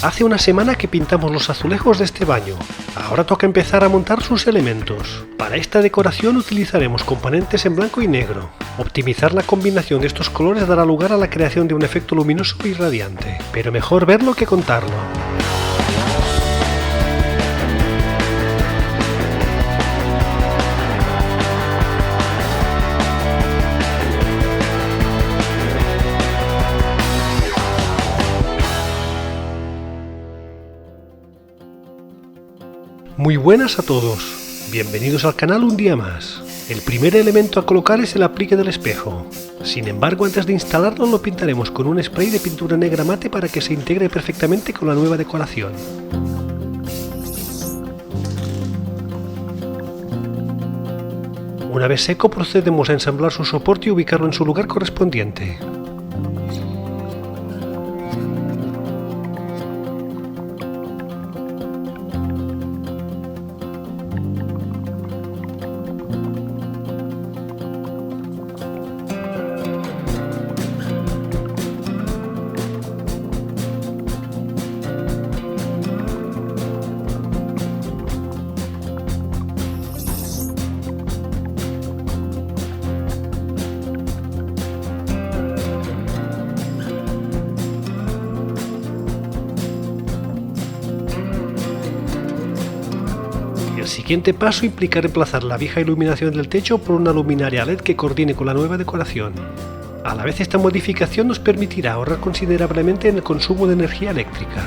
Hace una semana que pintamos los azulejos de este baño. Ahora toca empezar a montar sus elementos. Para esta decoración utilizaremos componentes en blanco y negro. Optimizar la combinación de estos colores dará lugar a la creación de un efecto luminoso y radiante, pero mejor verlo que contarlo. Muy buenas a todos, bienvenidos al canal un día más. El primer elemento a colocar es el aplique del espejo. Sin embargo, antes de instalarlo lo pintaremos con un spray de pintura negra mate para que se integre perfectamente con la nueva decoración. Una vez seco procedemos a ensamblar su soporte y ubicarlo en su lugar correspondiente. El siguiente paso implica reemplazar la vieja iluminación del techo por una luminaria LED que coordine con la nueva decoración. A la vez, esta modificación nos permitirá ahorrar considerablemente en el consumo de energía eléctrica.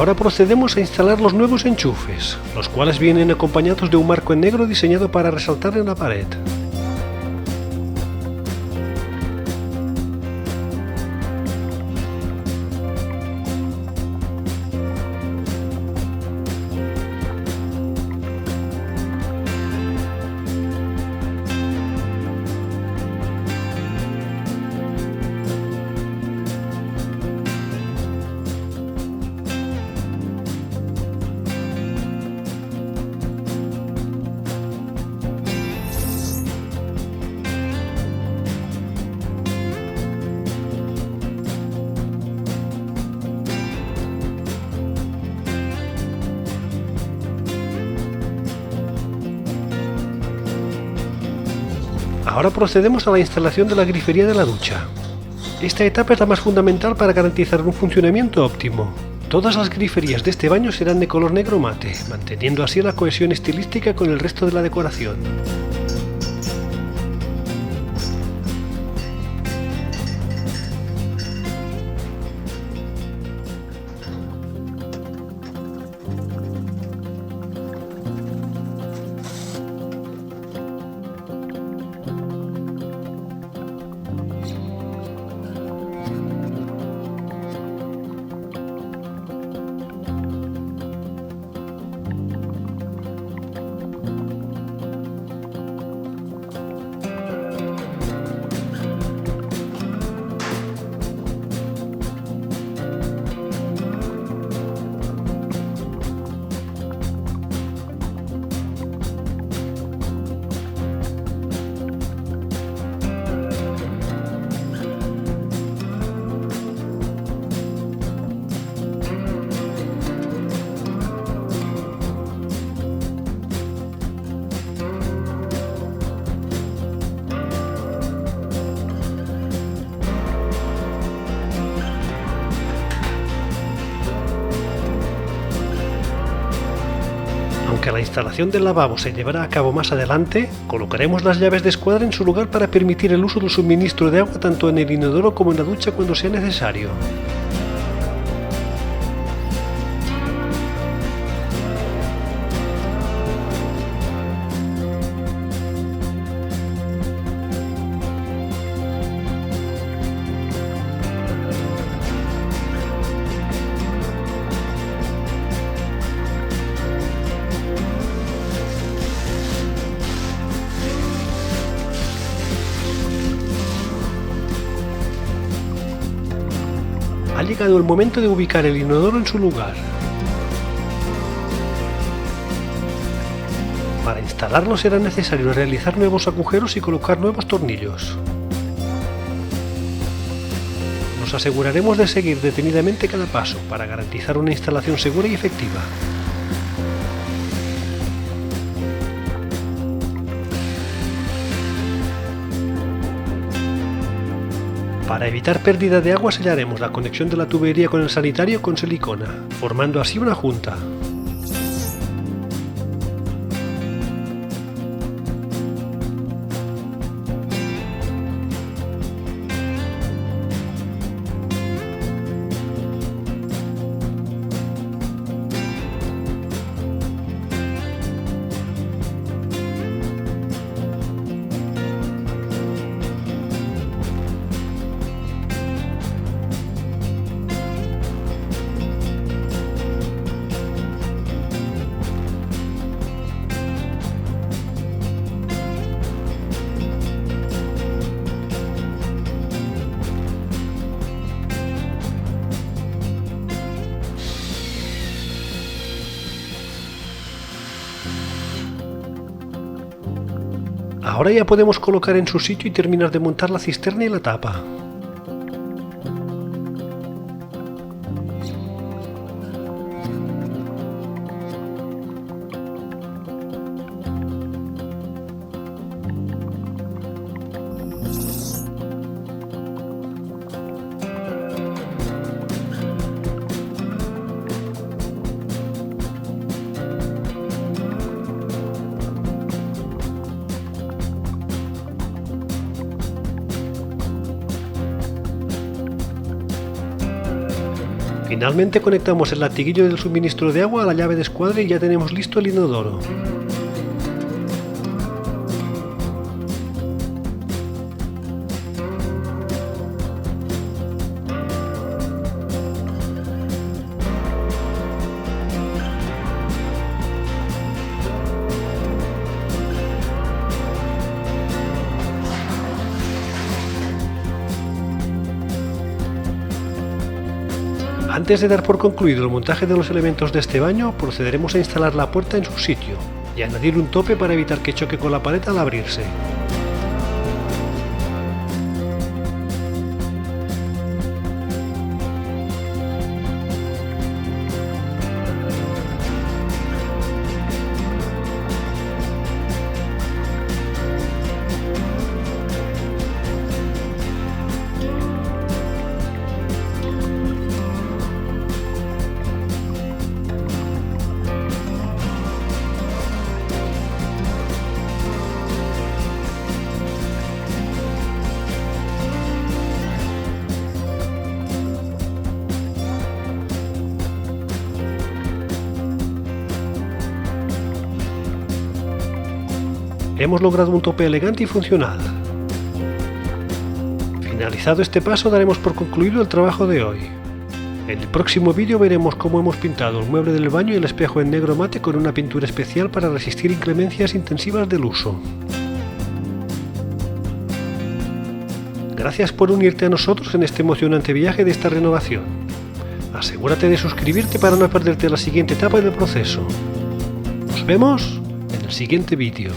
Ahora procedemos a instalar los nuevos enchufes, los cuales vienen acompañados de un marco en negro diseñado para resaltar en la pared. Ahora procedemos a la instalación de la grifería de la ducha. Esta etapa es la más fundamental para garantizar un funcionamiento óptimo. Todas las griferías de este baño serán de color negro mate, manteniendo así la cohesión estilística con el resto de la decoración. que la instalación del lavabo se llevará a cabo más adelante, colocaremos las llaves de escuadra en su lugar para permitir el uso del suministro de agua tanto en el inodoro como en la ducha cuando sea necesario. Ha llegado el momento de ubicar el inodoro en su lugar. Para instalarlo será necesario realizar nuevos agujeros y colocar nuevos tornillos. Nos aseguraremos de seguir detenidamente cada paso para garantizar una instalación segura y efectiva. Para evitar pérdida de agua sellaremos la conexión de la tubería con el sanitario con silicona, formando así una junta. Ahora ya podemos colocar en su sitio y terminar de montar la cisterna y la tapa. Finalmente conectamos el latiguillo del suministro de agua a la llave de escuadra y ya tenemos listo el inodoro. Antes de dar por concluido el montaje de los elementos de este baño, procederemos a instalar la puerta en su sitio y añadir un tope para evitar que choque con la pared al abrirse. Hemos logrado un tope elegante y funcional. Finalizado este paso, daremos por concluido el trabajo de hoy. En el próximo vídeo veremos cómo hemos pintado el mueble del baño y el espejo en negro mate con una pintura especial para resistir inclemencias intensivas del uso. Gracias por unirte a nosotros en este emocionante viaje de esta renovación. Asegúrate de suscribirte para no perderte la siguiente etapa del proceso. Nos vemos en el siguiente vídeo.